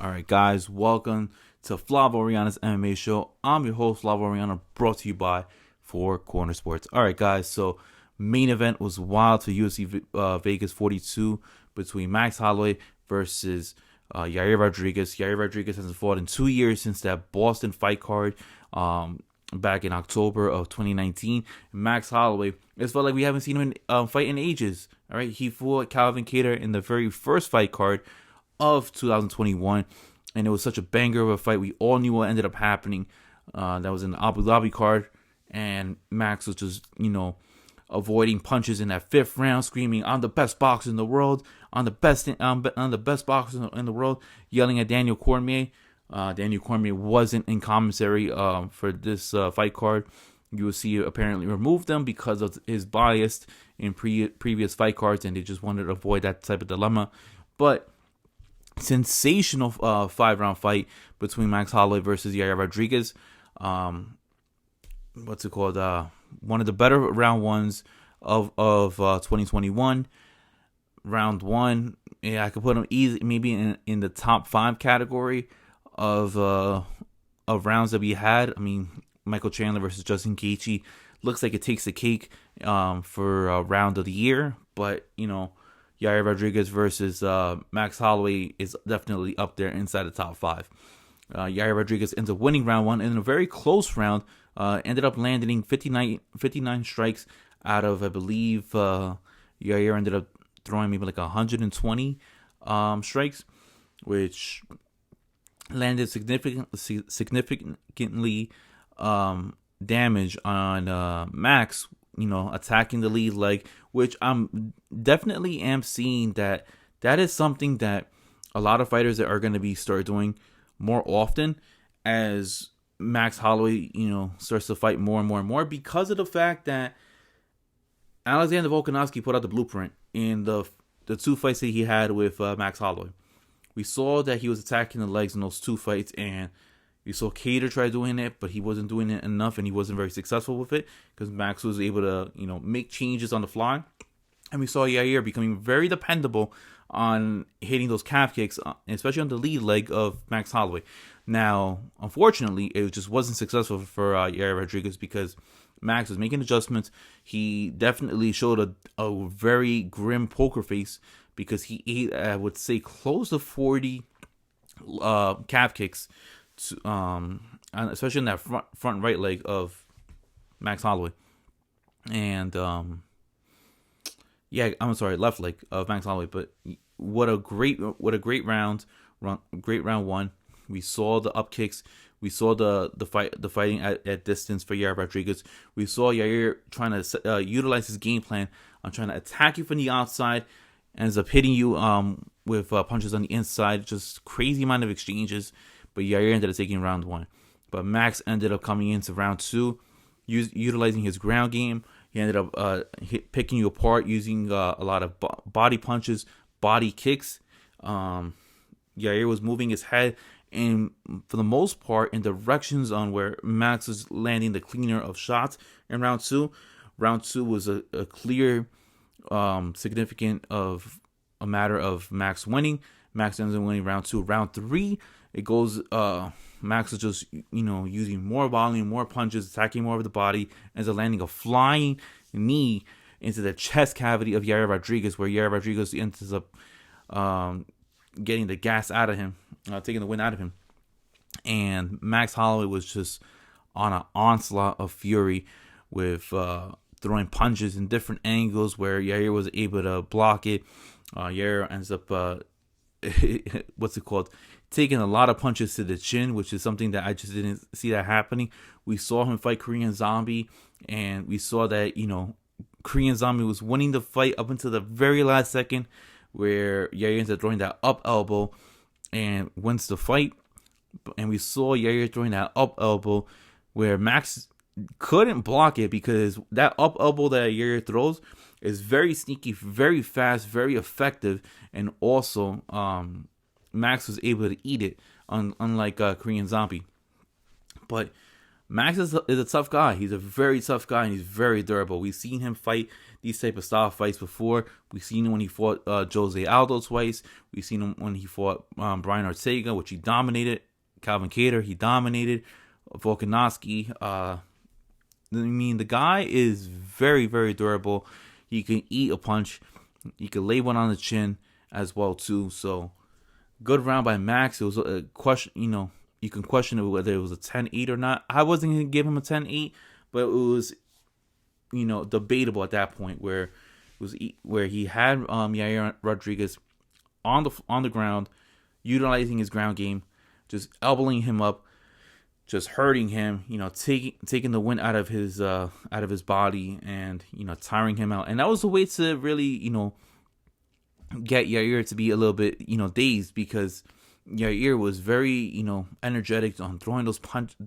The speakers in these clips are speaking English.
All right, guys, welcome to Flavo Oriana's MMA show. I'm your host, Flavo Oriana, brought to you by Four Corner Sports. All right, guys, so main event was wild for UFC Vegas 42 between Max Holloway versus Yair Rodriguez. Yair Rodriguez hasn't fought in 2 years since that Boston fight card back in October of 2019. Max Holloway, it's felt like we haven't seen him fight in ages. All right, he fought Calvin Kattar in the very first fight card of 2021, and it was such a banger of a fight. We all knew what ended up happening. That was in the Abu Dhabi card, and Max was just, avoiding punches in that fifth round, screaming, "I'm the best boxer in the world! I'm the best! I'm the best boxer in the world!" Yelling at Daniel Cormier. Daniel Cormier wasn't in commissary for this fight card. UFC apparently removed them because of his bias in previous fight cards, and they just wanted to avoid that type of dilemma. But sensational 5-round fight between Max Holloway versus Yair Rodriguez. What's it called? One of the better round ones of 2021. Round one, yeah, I could put him easy, maybe in the top 5 category of rounds that we had. I mean, Michael Chandler versus Justin Gaethje looks like it takes the cake for round of the year, but Yair Rodriguez versus Max Holloway is definitely up there inside the top 5. Yair Rodriguez ends up winning round 1 in a very close round. Ended up landing 59 strikes out of, I believe, Yair ended up throwing maybe like 120 strikes, which landed significantly damage on Max, attacking the lead leg, which I'm definitely am seeing that is something that a lot of fighters that are going to be start doing more often as Max Holloway, starts to fight more and more and more, because of the fact that Alexander Volkanovski put out the blueprint in the 2 fights that he had with Max Holloway. We saw that he was attacking the legs in those 2 fights, and we saw Kattar try doing it, but he wasn't doing it enough, and he wasn't very successful with it because Max was able to, make changes on the fly. And we saw Yair becoming very dependable on hitting those calf kicks, especially on the lead leg of Max Holloway. Now, unfortunately, it just wasn't successful for Yair Rodriguez because Max was making adjustments. He definitely showed a very grim poker face because he ate, I would say, close to 40 calf kicks, especially in that front right leg of Max Holloway. And left leg of Max Holloway. But what a great round 1. We saw the up kicks. We saw the fighting at distance for Yair Rodriguez. We saw Yair trying to utilize his game plan on trying to attack you from the outside, ends up hitting you with punches on the inside. Just crazy amount of exchanges. But Yair ended up taking round 1. But Max ended up coming into round 2, utilizing his ground game. He ended up picking you apart using a lot of body punches, body kicks. Yair was moving his head, and for the most part, in directions on where Max was landing the cleaner of shots in round 2. Round 2 was a clear, significant of a matter of Max winning. Max ends up winning round 2. Round 3, it goes. Max is just, using more volume, more punches, attacking more of the body, ends up landing a flying knee into the chest cavity of Yair Rodriguez, where Yair Rodriguez ends up getting the gas out of him, taking the wind out of him. And Max Holloway was just on an onslaught of fury with throwing punches in different angles where Yair was able to block it. Yair ends up, taking a lot of punches to the chin, which is something that I just didn't see that happening. We saw him fight Korean Zombie, and we saw that, Korean Zombie was winning the fight up until the very last second, where Yair ends up throwing that up elbow and wins the fight. And we saw Yair throwing that up elbow where Max couldn't block it, because that up elbow that Yair throws is very sneaky, very fast, very effective, and also Max was able to eat it, unlike Korean Zombie. But Max is a tough guy. He's a very tough guy, and he's very durable. We've seen him fight these type of style fights before. We've seen him when he fought Jose Aldo twice. We've seen him when he fought Brian Ortega, which he dominated. Calvin Kattar, he dominated. Volkanovski. I mean, the guy is very, very durable. He can eat a punch. He can lay one on the chin as well too. So, good round by Max. It was a question, you can question whether it was a 10-8 or not. I wasn't going to give him a 10-8, but it was, debatable at that point where he had Yair Rodriguez on the ground, utilizing his ground game, just elbowing him up, just hurting him, taking the wind out of his body and, tiring him out. And that was a way to really, get Yair to be a little bit, dazed, because Yair was very, energetic on throwing those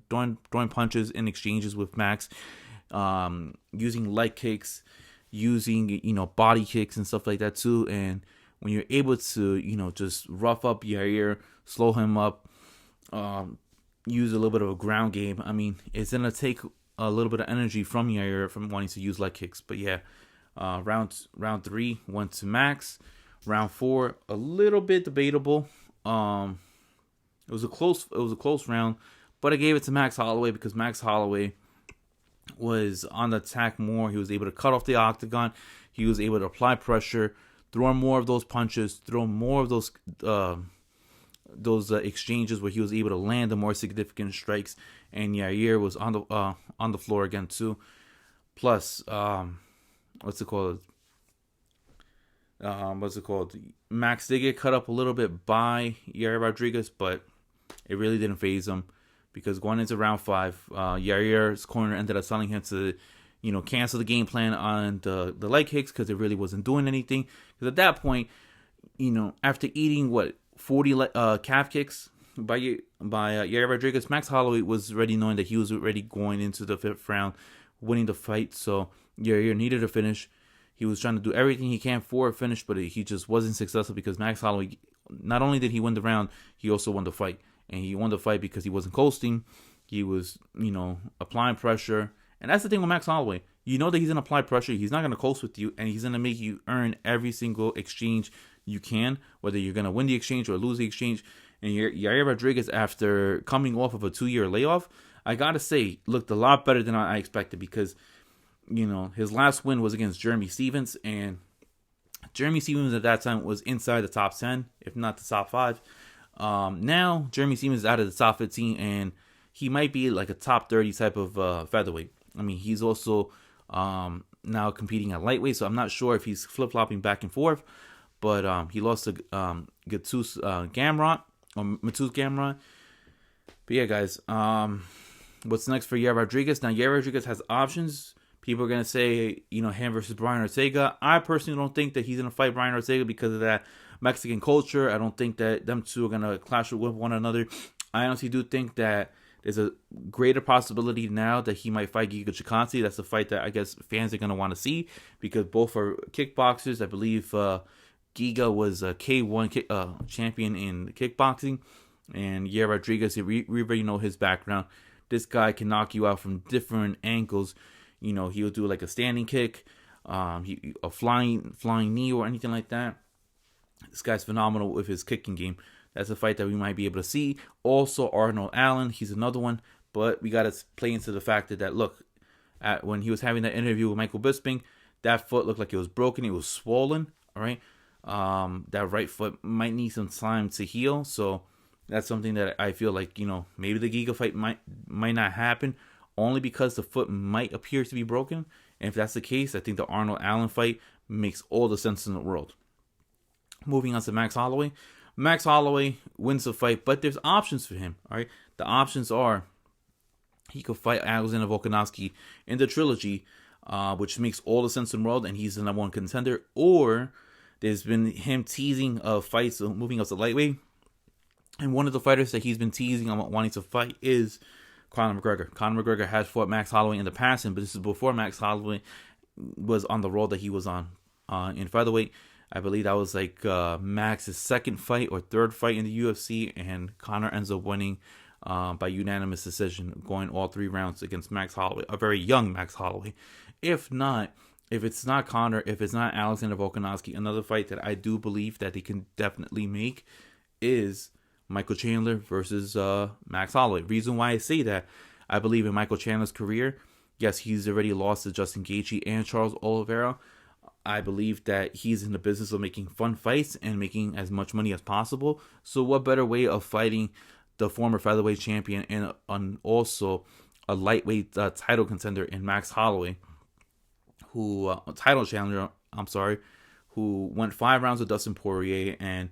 throwing punches in exchanges with Max, using leg kicks, using, body kicks and stuff like that too. And when you're able to, just rough up Yair, slow him up, use a little bit of a ground game, I mean, it's going to take a little bit of energy from Yair from wanting to use leg kicks. But yeah, round 3 went to Max. Round 4, a little bit debatable. It was a close round, but I gave it to Max Holloway because Max Holloway was on the attack more. He was able to cut off the octagon. He was able to apply pressure, throw more of those punches, throw more of those exchanges where he was able to land the more significant strikes. And Yair was on the floor again too. Plus, what's it called? Max did get cut up a little bit by Yair Rodriguez, but it really didn't faze him because going into round 5, Yair's corner ended up telling him to, cancel the game plan on the leg kicks because it really wasn't doing anything. Because at that point, after eating 40 calf kicks by Yair Rodriguez, Max Holloway was already knowing that he was already going into the 5th round, winning the fight. So Yair needed a finish. He was trying to do everything he can for a finish, but he just wasn't successful because Max Holloway, not only did he win the round, he also won the fight. And he won the fight because he wasn't coasting. He was, applying pressure. And that's the thing with Max Holloway. You know that he's going to apply pressure. He's not going to coast with you, and he's going to make you earn every single exchange you can, whether you're going to win the exchange or lose the exchange. And Yair Rodriguez, after coming off of a 2-year layoff, I got to say, looked a lot better than I expected because his last win was against Jeremy Stephens, and Jeremy Stephens at that time was inside the top 10, if not the top 5. Now, Jeremy Stephens is out of the top 15, and he might be like a top 30 type of featherweight. I mean, he's also now competing at lightweight, so I'm not sure if he's flip-flopping back and forth, but he lost to Mateusz Gamrot. But yeah, guys, what's next for Yair Rodriguez? Now, Yair Rodriguez has options. People are going to say, him versus Brian Ortega. I personally don't think that he's going to fight Brian Ortega because of that Mexican culture. I don't think that them two are going to clash with one another. I honestly do think that there's a greater possibility now that he might fight Giga Chikadze. That's a fight that I guess fans are going to want to see because both are kickboxers. I believe Giga was a K1 champion in kickboxing. And Yair Rodriguez, we already know his background. This guy can knock you out from different angles. He'll do like a standing kick, a flying knee or anything like that. This guy's phenomenal with his kicking game. That's a fight that we might be able to see. Also, Arnold Allen, he's another one. But we got to play into the fact that look, when he was having that interview with Michael Bisping, that foot looked like it was broken. It was swollen, all right? That right foot might need some time to heal. So that's something that I feel like, maybe the Giga fight might not happen. Only because the foot might appear to be broken. And if that's the case, I think the Arnold Allen fight makes all the sense in the world. Moving on to Max Holloway. Max Holloway wins the fight, but there's options for him. All right, the options are he could fight Alexander Volkanovski in the trilogy, which makes all the sense in the world, and he's the number 1 contender. Or there's been him teasing of fights moving up to lightweight, and one of the fighters that he's been teasing on wanting to fight is Conor McGregor. Conor McGregor has fought Max Holloway in the past, but this is before Max Holloway was on the road that he was on in featherweight. I believe that was like Max's 2nd fight or 3rd fight in the UFC, and Conor ends up winning by unanimous decision, going all 3 rounds against Max Holloway, a very young Max Holloway. If it's not Conor, if it's not Alexander Volkanovski, another fight that I do believe that they can definitely make is Michael Chandler versus Max Holloway. Reason why I say that, I believe in Michael Chandler's career, yes, he's already lost to Justin Gaethje and Charles Oliveira. I believe that he's in the business of making fun fights and making as much money as possible. So what better way of fighting the former featherweight champion and also a lightweight title contender in Max Holloway, who title challenger, who went 5 rounds with Dustin Poirier, and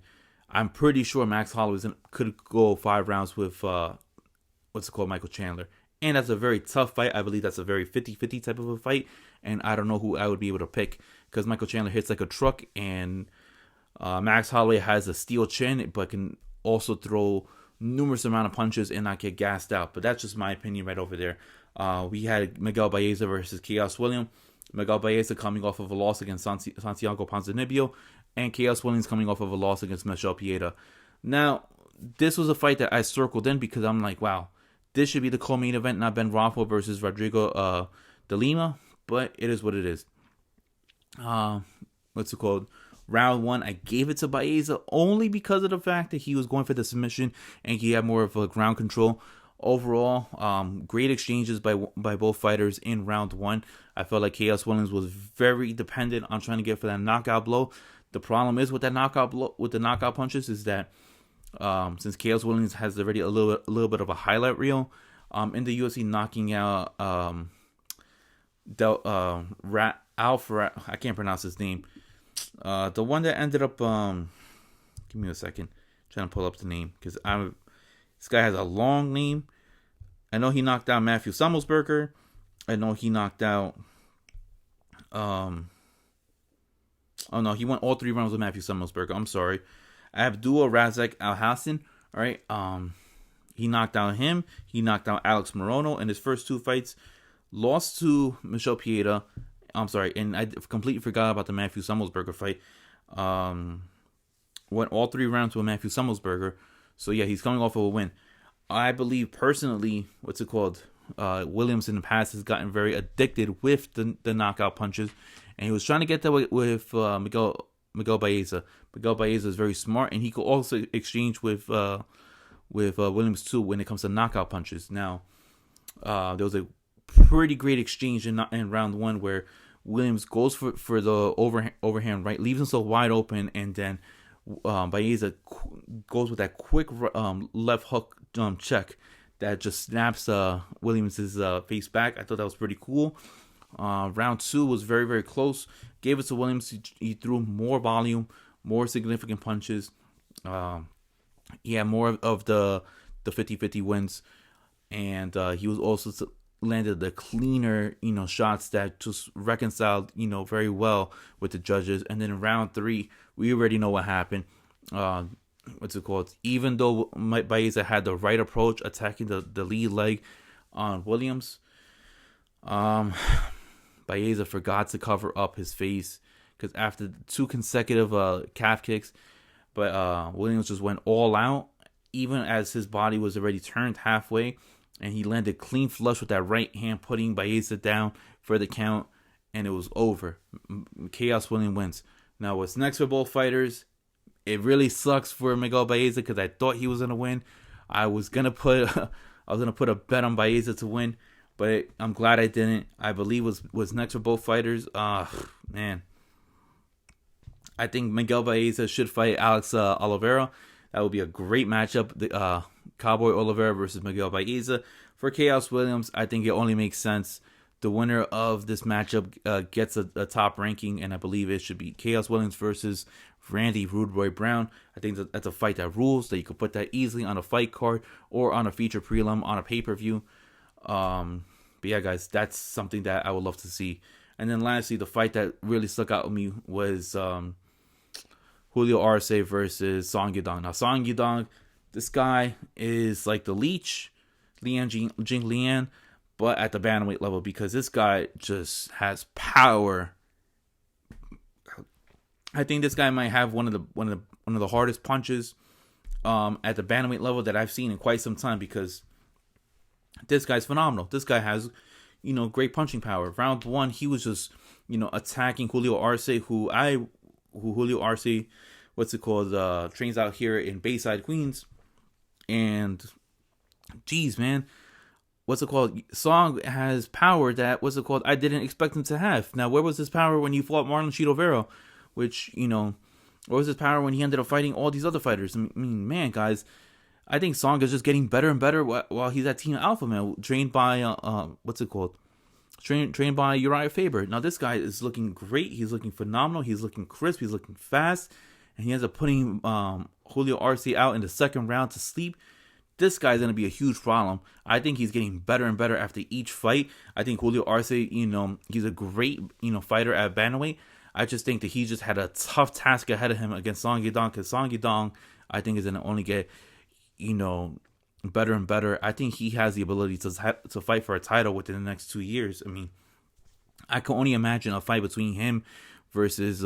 I'm pretty sure Max Holloway could go 5 rounds with Michael Chandler. And that's a very tough fight. I believe that's a very 50-50 type of a fight. And I don't know who I would be able to pick, because Michael Chandler hits like a truck, and Max Holloway has a steel chin, but can also throw numerous amount of punches and not get gassed out. But that's just my opinion right over there. We had Miguel Baeza versus Chaos Williams. Miguel Baeza coming off of a loss against Santiago Ponzinibbio, and Chaos Williams coming off of a loss against Michel Pieta. Now, this was a fight that I circled in because I'm like, wow, this should be the co-main event, not Ben Rothwell versus Rodrigo de Lima, but it is what it is. Round 1, I gave it to Baeza only because of the fact that he was going for the submission and he had more of a ground control. Overall, great exchanges by both fighters in round 1. I felt like Chaos Williams was very dependent on trying to get for that knockout blow. The problem is with that knockout blow, with the knockout punches, is that since Chaos Williams has already a little bit of a highlight reel in the UFC, knocking out Alfred, I can't pronounce his name. The one that ended up give me a second, I'm trying to pull up the name because this guy has a long name. I know he knocked out Matthew Summelsberger. I know he knocked out he went all 3 rounds with Matthew Summelsberger. I'm sorry. Abdul Razak Al Hassan. All right. He knocked out him. He knocked out Alex Morono in his first 2 fights. Lost to Michel Pieta. I'm sorry, and I completely forgot about the Matthew Summelsberger fight. Went all 3 rounds with Matthew Summelsberger. So yeah, he's coming off of a win. I believe personally, Williams in the past has gotten very addicted with the knockout punches, and he was trying to get that with Miguel Baeza. Miguel Baeza is very smart, and he could also exchange with Williams too when it comes to knockout punches. Now, there was a pretty great exchange in round 1 where Williams goes for the overhand right, leaves himself wide open, and then Baeza goes with that quick left hook check that just snaps Williams' face back. I thought that was pretty cool. Round 2 was very, very close. Gave it to Williams. He threw more volume, more significant punches. He had more of the 50-50 wins, and he was also landed the cleaner, shots that just reconciled, very well with the judges. And then in round 3, we already know what happened. Even though Baeza had the right approach, attacking the lead leg on Williams, Baeza forgot to cover up his face, because after 2 consecutive calf kicks, but Williams just went all out, even as his body was already turned halfway, and he landed clean flush with that right hand, putting Baeza down for the count, and it was over. Chaos Williams wins. Now, what's next for both fighters? It really sucks for Miguel Baeza because I thought he was gonna win. I was gonna put a bet on Baeza to win, but I'm glad I didn't. I believe was next for both fighters. Man, I think Miguel Baeza should fight Alex Oliveira. That would be a great matchup. The Cowboy Oliveira versus Miguel Baeza. For Chaos Williams, I think it only makes sense. The winner of this matchup gets a top ranking, and I believe it should be Chaos Williams versus Randy Rude Boy Brown. I think that's a fight that rules, that you could put that easily on a fight card or on a feature prelim on a pay-per-view. But yeah, guys, that's something that I would love to see. And then lastly, the fight that really stuck out with me was Julio Arce versus Song Yadong. Now, Song Yadong, this guy is like the Leech, Jing Lian, but at the bantamweight level, because this guy just has power. I think this guy might have one of the hardest punches at the bantamweight level that I've seen in quite some time, because this guy's phenomenal. This guy has, great punching power. Round 1, he was just, attacking Julio Arce, who Julio Arce, trains out here in Bayside, Queens. And, geez, man, Song has power that, I didn't expect him to have. Now, where was his power when he fought Marlon Chito Vera? Which, where was his power when he ended up fighting all these other fighters? I mean, man, guys, I think Song is just getting better and better while he's at Team Alpha, man. Trained by, Trained by Uriah Faber. Now, this guy is looking great. He's looking phenomenal. He's looking crisp. He's looking fast. And he ends up putting Julio Arce out in the second round to sleep. This guy's going to be a huge problem. I think he's getting better and better after each fight. I think Julio Arce, he's a great, fighter at bantamweight. I just think that he just had a tough task ahead of him against Song Yadong, because Song Yadong, I think, is going to only get, better and better. I think he has the ability to fight for a title within the next 2 years. I mean, I can only imagine a fight between him versus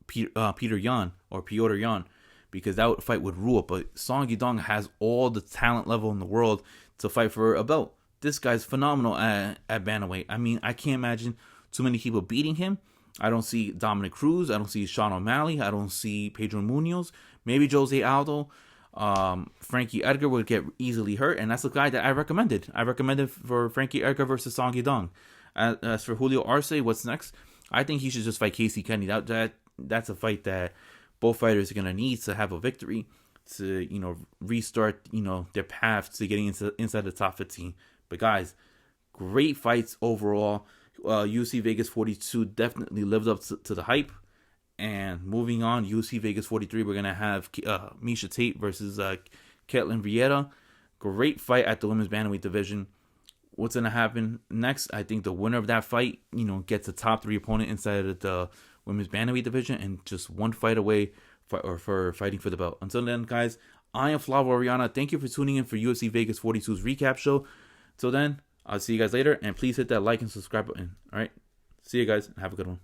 Peter Yan, or Piotr Yan, because that fight would rule. But Song Yadong has all the talent level in the world to fight for a belt. This guy's phenomenal at bantamweight. I mean, I can't imagine too many people beating him. I don't see Dominic Cruz. I don't see Sean O'Malley. I don't see Pedro Munoz. Maybe Jose Aldo. Frankie Edgar would get easily hurt, and that's the guy that I recommended. I recommended for Frankie Edgar versus Song Yadong. As for Julio Arce, what's next? I think he should just fight Casey Kenny. That's a fight that both fighters are gonna need to have a victory to restart their path to getting inside the top 15. But guys, great fights overall. UFC Vegas 42 definitely lived up to the hype. And moving on, UFC Vegas 43, we're going to have Miesha Tate versus Ketlin Vieira. Great fight at the women's bantamweight division. What's going to happen next? I think the winner of that fight, gets a top 3 opponent inside of the women's bantamweight division, and just one fight away for fighting for the belt. Until then, guys, I am Flavo Ariana. Thank you for tuning in for UFC Vegas 42's recap show. Till then, I'll see you guys later, and please hit that like and subscribe button. All right, see you guys. Have a good one.